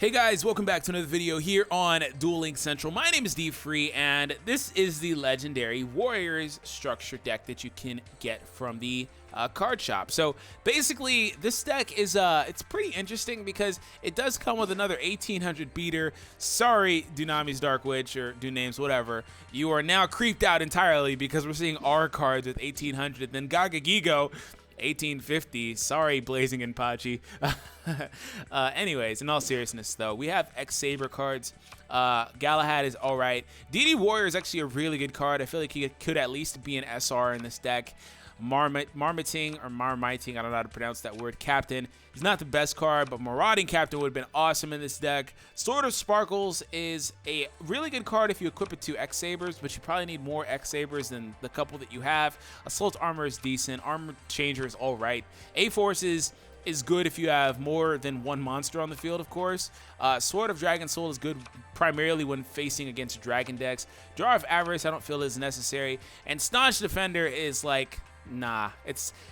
Hey guys, welcome back to another video here on Duel Links Central. My name is D-Free, and this is the legendary Warriors structure deck that you can get from the card shop. So basically, this deck is it's pretty interesting because it does come with another 1800 beater. Sorry, Dunami's Dark Witch or Dunames, whatever. You are now creeped out entirely because we're seeing R cards with 1800. Then Gaga Gigo 1850. Sorry, Blazing and Pachi. Anyways, in all seriousness, though, we have X-Saber cards. Galahad is all right. DD Warrior is actually a really good card. I feel like he could at least be an SR in this deck. Marmiting, I don't know how to pronounce that word. Captain is not the best card, but Marauding Captain would have been awesome in this deck. Sword of Sparkles is a really good card if you equip it to X-Sabers, but you probably need more X-Sabers than the couple that you have. Assault Armor is decent. Armor Changer is all right. A-Forces is good if you have more than one monster on the field, of course. Sword of Dragon Soul is good primarily when facing against Dragon decks. Jar of Avarice I don't feel is necessary. And Staunch Defender is like, nah,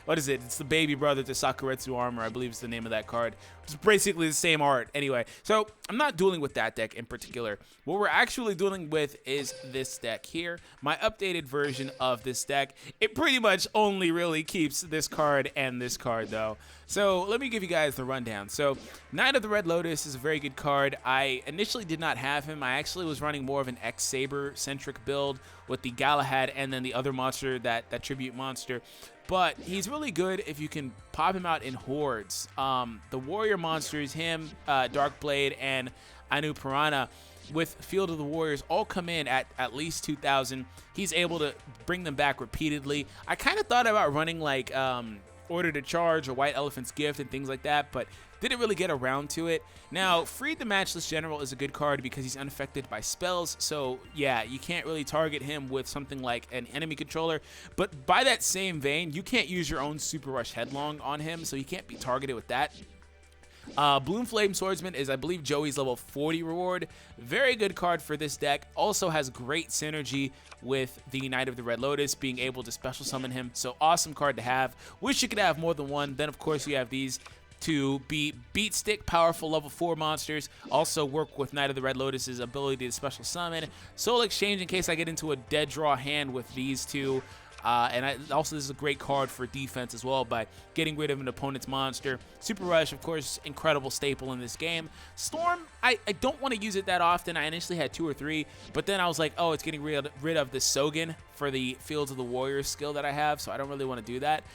what is it? It's the baby brother to Sakuretsu Armor, I believe is the name of that card. It's basically the same art. Anyway, so I'm not dueling with that deck in particular. What we're actually dueling with is this deck here. My updated version of this deck. It pretty much only really keeps this card and this card, though. So let me give you guys the rundown. So Knight of the Red Lotus is a very good card. I initially did not have him. I actually was running more of an X-Saber centric build with the Galahad and then the other monster, that tribute monster. But he's really good if you can pop him out in hordes. The warrior monsters, him, Darkblade, and Anu Piranha, with Field of the Warriors, all come in at least 2,000. He's able to bring them back repeatedly. I kind of thought about running like Order to Charge or White Elephant's Gift and things like that, but didn't really get around to it. Now, Freed the Matchless General is a good card because he's unaffected by spells, so yeah, you can't really target him with something like an enemy controller, but by that same vein, you can't use your own Super Rush Headlong on him, so he can't be targeted with that. Bloomflame Swordsman is, I believe, Joey's level 40 reward. Very good card for this deck. Also has great synergy with the Knight of the Red Lotus, being able to special summon him. So awesome card to have. Wish you could have more than one. Then, of course, you have these to be Beat Stick, powerful level 4 monsters. Also work with Knight of the Red Lotus's ability to special summon. Soul Exchange in case I get into a dead draw hand with these two. Also, this is a great card for defense as well by getting rid of an opponent's monster. Super Rush, of course, incredible staple in this game. Storm, I don't want to use it that often. I initially had 2 or 3, but then I was like, oh, it's getting rid of the Sogen for the Fields of the Warriors skill that I have, so I don't really want to do that.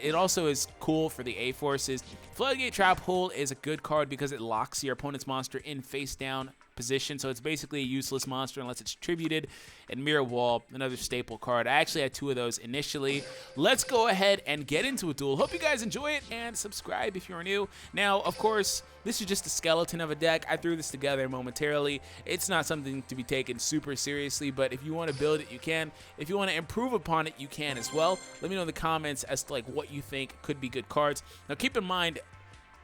It also is cool for the A-Forces. Floodgate Trap Hole is a good card because it locks your opponent's monster in face-down position, so it's basically a useless monster unless it's tributed. And Mirror Wall, another staple card. I actually had 2 of those initially. Let's go ahead and get into a duel. Hope you guys enjoy it, and subscribe if you're new. Now, of course, this is just a skeleton of a deck. I threw this together momentarily. It's not something to be taken super seriously, but if you want to build it, you can. If you want to improve upon it, you can as well. Let me know in the comments as to like what you think could be good cards. Now, keep in mind,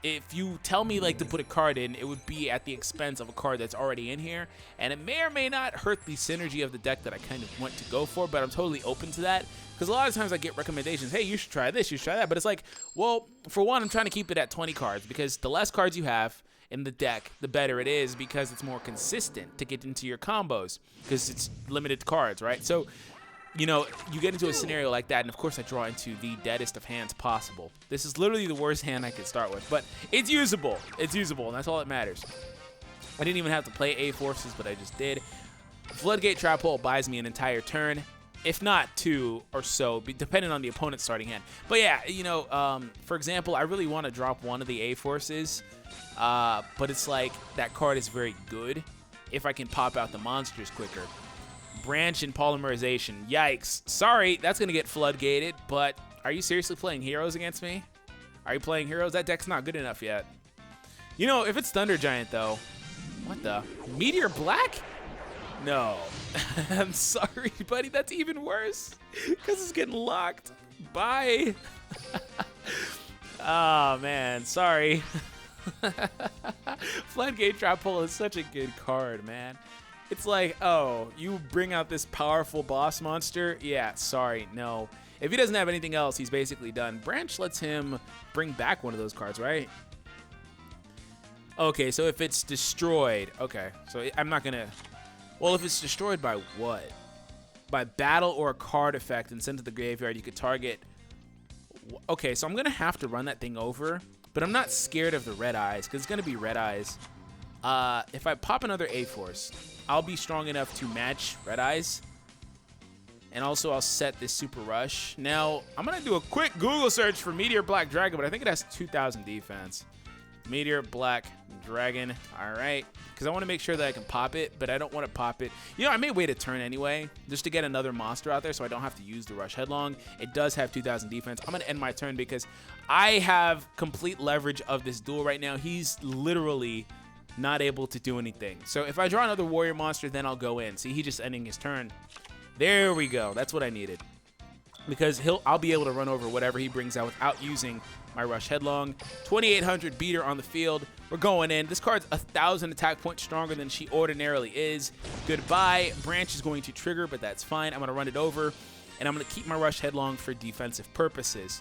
if you tell me like to put a card in, it would be at the expense of a card that's already in here, and it may or may not hurt the synergy of the deck that I kind of want to go for, but I'm totally open to that, because a lot of times I get recommendations, hey, you should try this, you should try that, but it's like, well, for one, I'm trying to keep it at 20 cards, because the less cards you have in the deck, the better it is, because it's more consistent to get into your combos, because it's limited cards, right? So, you know, you get into a scenario like that, and of course I draw into the deadest of hands possible. This is literally the worst hand I could start with, but it's usable. It's usable, and that's all that matters. I didn't even have to play A-Forces, but I just did. Floodgate Trap Hole buys me an entire turn, if not 2 or so, depending on the opponent's starting hand. But yeah, you know, for example, I really want to drop one of the A-Forces, but it's like that card is very good if I can pop out the monsters quicker. Branch and Polymerization. Yikes. Sorry, that's going to get floodgated, but are you seriously playing heroes against me? Are you playing heroes? That deck's not good enough yet. You know, if it's Thunder Giant, though, what the? Meteor Black? No. I'm sorry, buddy. That's even worse because it's getting locked. Bye. Oh, man. Sorry. Floodgate Trap Hole is such a good card, man. It's like, oh, you bring out this powerful boss monster? Yeah, sorry, no. If he doesn't have anything else, he's basically done. Branch lets him bring back one of those cards, right? Okay, so if it's destroyed, okay. So I'm not gonna, well, if it's destroyed by what? By battle or a card effect and sent to the graveyard, you could target. Okay, so I'm gonna have to run that thing over, but I'm not scared of the red eyes, because it's gonna be red eyes. If I pop another A-Force, I'll be strong enough to match red eyes. And also I'll set this Super Rush. Now, I'm gonna do a quick Google search for Meteor Black Dragon, but I think it has 2,000 defense. Meteor Black Dragon, all right. Because I want to make sure that I can pop it, but I don't want to pop it. You know, I may wait a turn anyway, just to get another monster out there so I don't have to use the Rush Headlong. It does have 2,000 defense. I'm going to end my turn because I have complete leverage of this duel right now. He's literally not able to do anything. So if I draw another warrior monster, then I'll go in. See, he's just ending his turn. There we go. That's what I needed. Because I'll be able to run over whatever he brings out without using my Rush Headlong. 2,800 beater on the field. We're going in. This card's 1,000 attack points stronger than she ordinarily is. Goodbye. Branch is going to trigger, but that's fine. I'm going to run it over, and I'm going to keep my Rush Headlong for defensive purposes.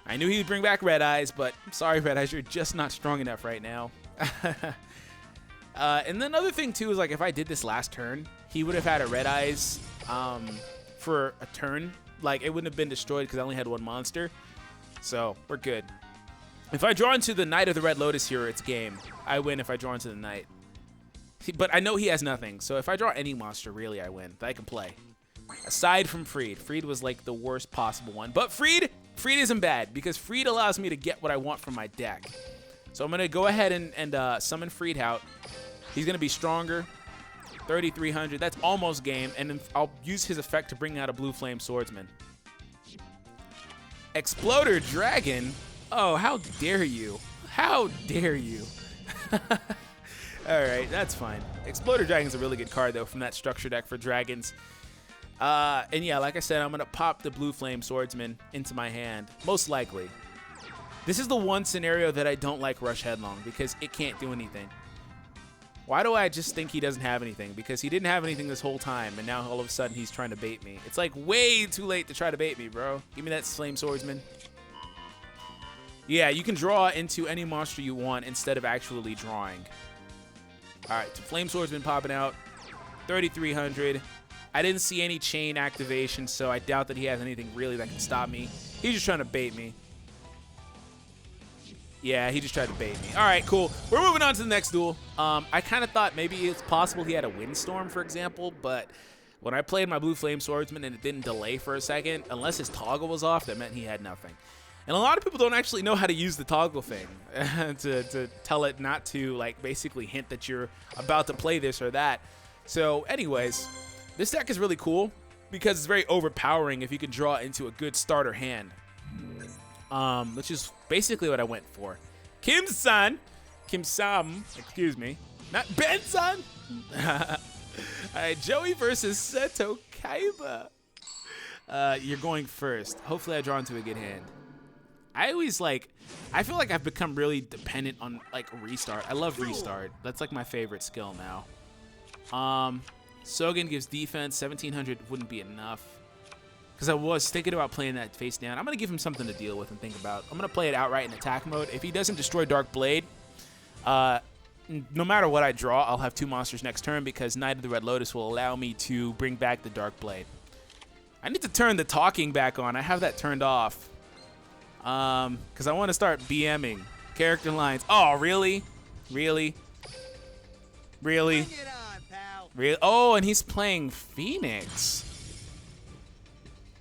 I knew he would bring back Red Eyes, but I'm sorry, Red Eyes, you're just not strong enough right now. And then another thing, too, is like if I did this last turn, he would have had a Red Eyes for a turn. Like, it wouldn't have been destroyed because I only had one monster. So, we're good. If I draw into the Knight of the Red Lotus here, it's game. I win if I draw into the Knight. But I know he has nothing. So, if I draw any monster, really, I win. That I can play. Aside from Freed. Freed was, like, the worst possible one. But Freed isn't bad because Freed allows me to get what I want from my deck. So, I'm going to go ahead and summon Freed out. He's going to be stronger. 3,300. That's almost game. And then I'll use his effect to bring out a Blue Flame Swordsman. Exploder Dragon? Oh, how dare you? How dare you? Alright, that's fine. Exploder Dragon's a really good card, though, from that structure deck for dragons. And yeah, like I said, I'm going to pop the Blue Flame Swordsman into my hand. Most likely. This is the one scenario that I don't like Rush Headlong, because it can't do anything. Why do I just think he doesn't have anything? Because he didn't have anything this whole time, and now all of a sudden he's trying to bait me. It's like way too late to try to bait me, bro. Give me that Flame Swordsman. Yeah, you can draw into any monster you want instead of actually drawing. Alright, so Flame Swordsman popping out. 3,300. I didn't see any chain activation, so I doubt that he has anything really that can stop me. He's just trying to bait me. Yeah, he just tried to bait me. All right, cool. We're moving on to the next duel. I kind of thought maybe it's possible he had a Windstorm, for example, but when I played my Blue Flame Swordsman and it didn't delay for a second, unless his toggle was off, that meant he had nothing. And a lot of people don't actually know how to use the toggle thing to tell it not to, like, basically hint that you're about to play this or that. So, anyways, this deck is really cool because it's very overpowering if you can draw into a good starter hand. Which is basically what I went for. Kim-san, excuse me, not Ben-san. All right, Joey versus Seto Kaiba. You're going first. Hopefully I draw into a good hand. I feel like I've become really dependent on, like, restart. I love restart. That's, like, my favorite skill now. Sogen gives defense. 1,700 wouldn't be enough. Because I was thinking about playing that face down. I'm going to give him something to deal with and think about. I'm going to play it outright in attack mode. If he doesn't destroy Dark Blade, no matter what I draw, I'll have two monsters next turn because Knight of the Red Lotus will allow me to bring back the Dark Blade. I need to turn the talking back on. I have that turned off. Because I want to start BMing. Character lines. Oh, really? Really? Really? Bring it on, pal. Really? Oh, and he's playing Phoenix.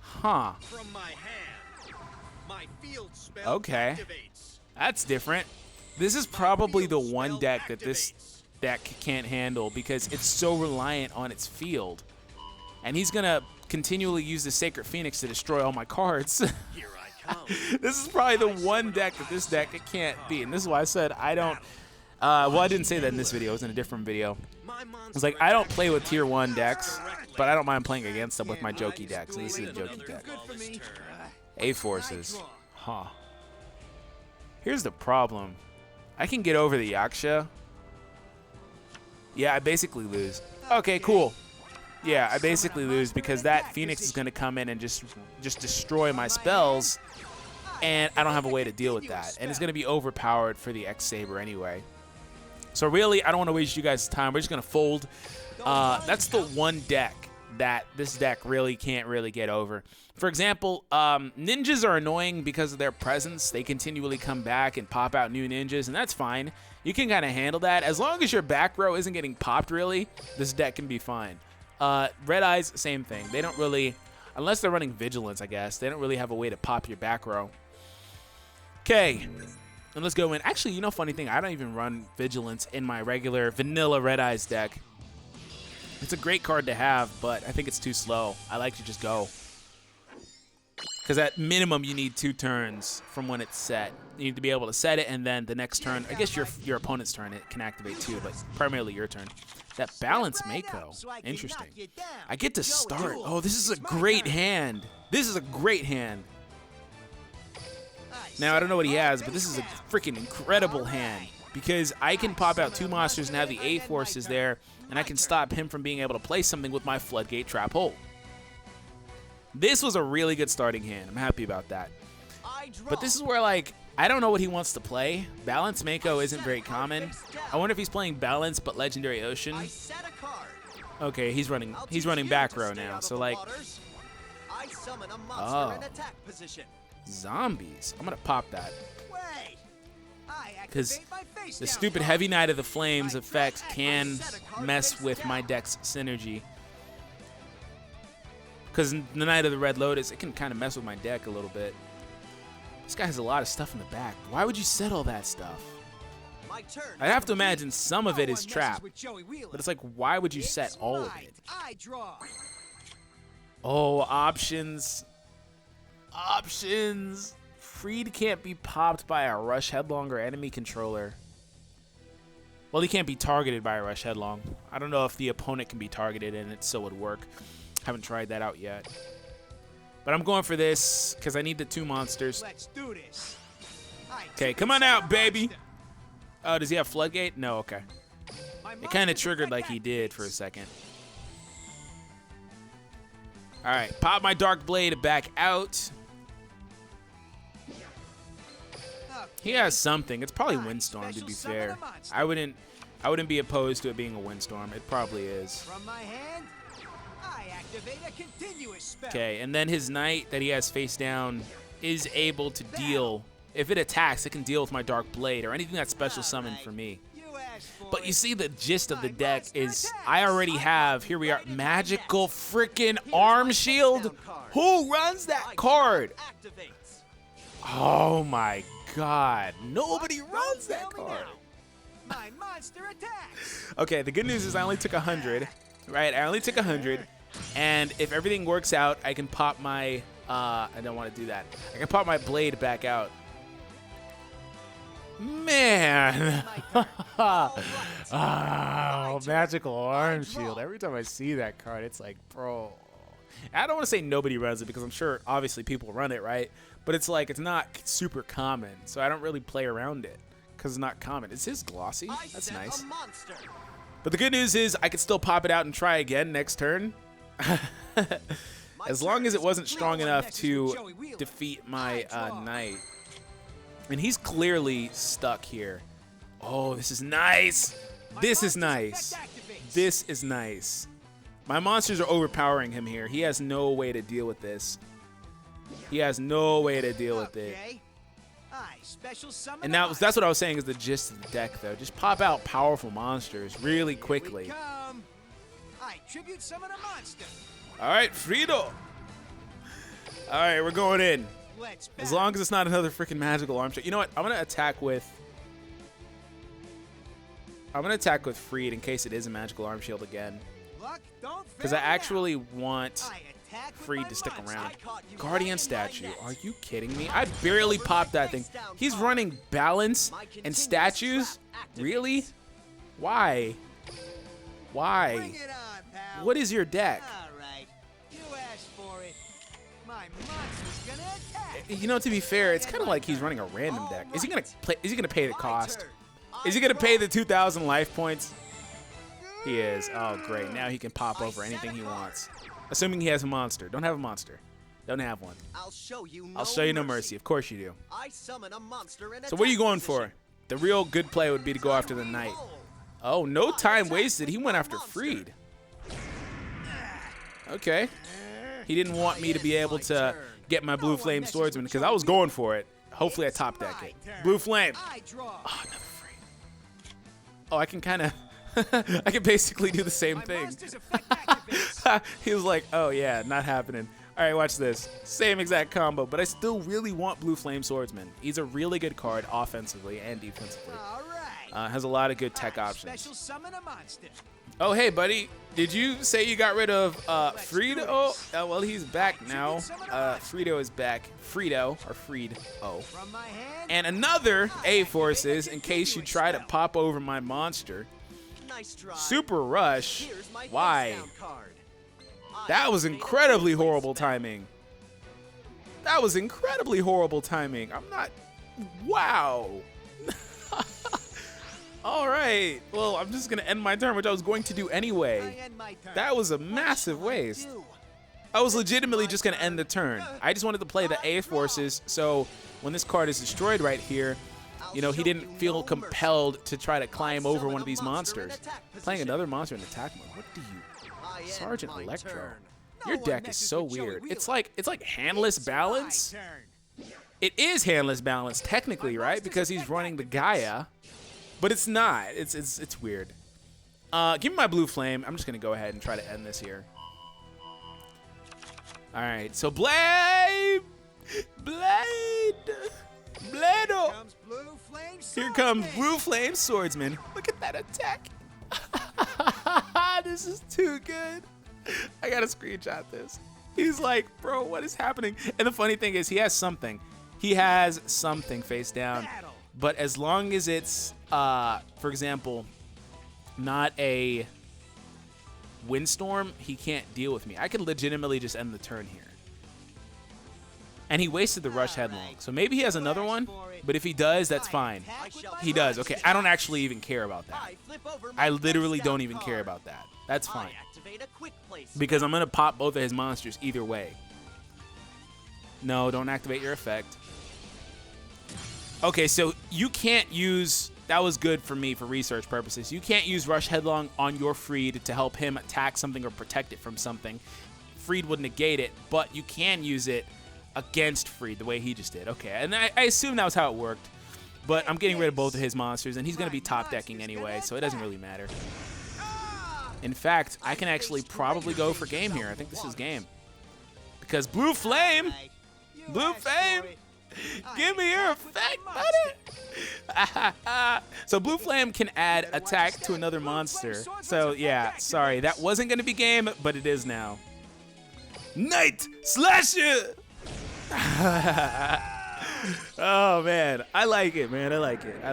Huh. From my hand, my field spell Okay. activates. That's different. This is probably the one deck that this deck can't handle because it's so reliant on its field. And he's going to continually use the Sacred Phoenix to destroy all my cards. Here I come. This is probably the one deck that this deck it can't beat. And this is why I said I don't... well, I didn't say that in this video. It was in a different video. It's like, I don't play with tier 1 decks, but I don't mind playing against them with my Jokey deck. So this is a Jokey deck. A-Forces. Huh. Here's the problem. I can get over the Yaksha. Yeah, I basically lose. Okay, cool. Yeah, I basically lose because that Phoenix is going to come in and just destroy my spells, and I don't have a way to deal with that. And it's going to be overpowered for the X-Saber anyway. So really, I don't want to waste you guys' time. We're just going to fold. That's the one deck that this deck really can't really get over. For example, ninjas are annoying because of their presence. They continually come back and pop out new ninjas, and that's fine. You can kind of handle that. As long as your back row isn't getting popped, really, this deck can be fine. Red Eyes, same thing. They don't really, unless they're running Vigilance, I guess, they don't really have a way to pop your back row. Okay, and let's go in. Actually, you know, funny thing, I don't even run Vigilance in my regular vanilla Red Eyes deck. It's a great card to have, but I think it's too slow. I like to just go. Because at minimum, you need 2 turns from when it's set. You need to be able to set it, and then the next turn, I guess your opponent's turn, it can activate too, but primarily your turn. That Balance Mako, interesting. I get to start. Oh, this is a great hand. This is a great hand. Now, I don't know what he has, but this is a freaking incredible hand. Because I can pop out 2 monsters and have the A-Forces there, and I can stop him from being able to play something with my Floodgate Trap Hole. This was a really good starting hand. I'm happy about that. But this is where, like, I don't know what he wants to play. Balance Mako isn't very common. I wonder if he's playing Balance but Legendary Ocean. Okay, he's running back row now. So, like, oh, zombies. I'm going to pop that. Because the stupid Heavy Knight of the Flames effect can mess with my deck's synergy. Because the Knight of the Red Lotus, it can kind of mess with my deck a little bit. This guy has a lot of stuff in the back. Why would you set all that stuff? I have to imagine some of it is trap. But it's like, why would you set all of it? Oh, options. Options. Freed can't be popped by a Rush Headlong or enemy controller. Well, he can't be targeted by a Rush Headlong. I don't know if the opponent can be targeted and it still would work. Haven't tried that out yet. But I'm going for this because I need the 2 monsters. Let's do this. Okay, come on out, baby. Oh, does he have Floodgate? No, okay. It kind of triggered like he did for a second. All right, pop my Dark Blade back out. He has something. It's probably Windstorm, to be fair. I wouldn't be opposed to it being a Windstorm. It probably is. From my hand, I activate a continuous spell. Okay, and then his Knight that he has face down is able to deal. If it attacks, it can deal with my Dark Blade or anything that's special summoned for me. But you see, the gist of the deck is I already have, here we are, Magical freaking Arm Shield. Who runs that card? Oh my God, nobody runs that card. My monster attacks. Okay, the good news is I only took 100, right? I only took 100, and if everything works out, I can pop my, I don't want to do that. I can pop my blade back out. Man. Oh, Magical Arm Shield. Every time I see that card, it's like, bro. I don't want to say nobody runs it because I'm sure obviously people run it, right? But it's like, it's not super common, so I don't really play around it because it's not common. Is his glossy? That's nice. But the good news is I could still pop it out and try again next turn. As long as it wasn't strong enough to defeat my Knight. And he's clearly stuck here. Oh, this is nice. This is nice. This is nice. My monsters are overpowering him here. He has no way to deal with this. He has no way to deal with it. And now that's what I was saying is the gist of the deck, though. Just pop out powerful monsters really quickly. All right, Frito. All right, we're going in. As long as it's not another freaking Magical Arm Shield. You know what? I'm gonna attack with Freed in case it is a Magical Arm Shield again. Because I actually want Freed to stick around. Guardian Statue. Are you kidding me? I barely popped that thing. He's running Balance and Statues? Really? Why? Why? What is your deck? You know, to be fair, it's kind of like he's running a random deck. Is he gonna play? Is he gonna pay the cost? Is he gonna pay the 2,000 life points? He is. Oh, great! Now he can pop over anything he wants, assuming he has a monster. Don't have a monster. Don't have one. I'll show you no mercy. Of course you do. So what are you going for? The real good play would be to go after the Knight. Oh, no time wasted. He went after Freed. Okay. He didn't want me to be able to get my Blue Flame Swordsman because I was going for it. Hopefully I top deck it. Blue Flame. Oh, another Freed. Oh, I can kind of... I can basically do the same thing. He was like, oh yeah, not happening. All right, watch this. Same exact combo, but I still really want Blue Flame Swordsman. He's a really good card offensively and defensively. Has a lot of good tech options. Oh, hey, buddy. Did you say you got rid of Friedo? Oh, well, he's back now. Friedo is back. Friedo, or Freed. Oh. And another A-Forces in case you try to pop over my monster. Super Rush. Why? That was incredibly horrible timing. That was incredibly horrible timing. I'm not... Wow. All right. Well, I'm just going to end my turn, which I was going to do anyway. That was a massive waste. I was legitimately just going to end the turn. I just wanted to play the A-Forces, so when this card is destroyed right here, you know, he didn't feel compelled to try to climb over one of these monsters. Playing another monster in attack mode. What do you... Sergeant Electro. Your deck is so weird. It's like handless balance. It is handless balance technically, right? Because he's running the Gaia, but it's not. It's weird. Give me my Blue Flame. I'm just gonna go ahead and try to end this here. All right. So Blade. Blado. Here comes Blue Flame Swordsman. Look at that attack. This is too good. I gotta screenshot this. He's like, bro, what is happening? And the funny thing is he has something. He has something face down. But as long as it's, for example, not a windstorm, he can't deal with me. I could legitimately just end the turn here. And he wasted the Rush Headlong. So maybe he has another one, but if he does, that's fine. He does. Okay, I don't actually even care about that. I literally don't even care about that. That's fine. Because I'm going to pop both of his monsters either way. No, don't activate your effect. Okay, so you can't use... That was good for me for research purposes. You can't use Rush Headlong on your Freed to help him attack something or protect it from something. Freed would negate it, but you can use it against Freed the way he just did. Okay, and I assume that was how it worked. But I'm getting rid of both of his monsters, and he's going to be top decking anyway, so it doesn't really matter. In fact, I can actually probably go for game here. I think this is game. Because Blue Flame, give me your effect, buddy. So Blue Flame can add attack to another monster. So yeah, sorry, that wasn't going to be game, but it is now. Night Slasher! Oh man, I like it, man. I like it. All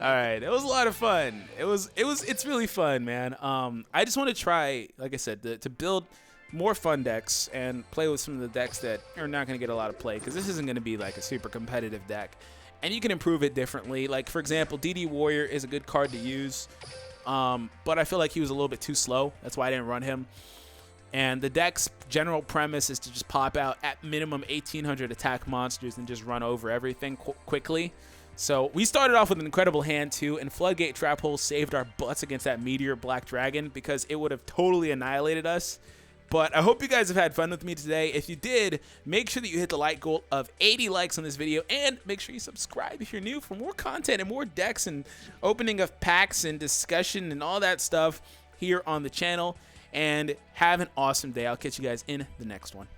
right, it was a lot of fun. It's really fun, man. I just want to try, like I said, to build more fun decks and play with some of the decks that are not going to get a lot of play, because this isn't going to be like a super competitive deck, and you can improve it differently. Like for example, DD Warrior is a good card to use, but I feel like he was a little bit too slow. That's why I didn't run him. And the deck's general premise is to just pop out at minimum 1,800 attack monsters and just run over everything quickly. So we started off with an incredible hand too, and Floodgate Trap Hole saved our butts against that Meteor Black Dragon because it would have totally annihilated us. But I hope you guys have had fun with me today. If you did, make sure that you hit the like goal of 80 likes on this video, and make sure you subscribe if you're new for more content and more decks and opening of packs and discussion and all that stuff here on the channel. And have an awesome day. I'll catch you guys in the next one.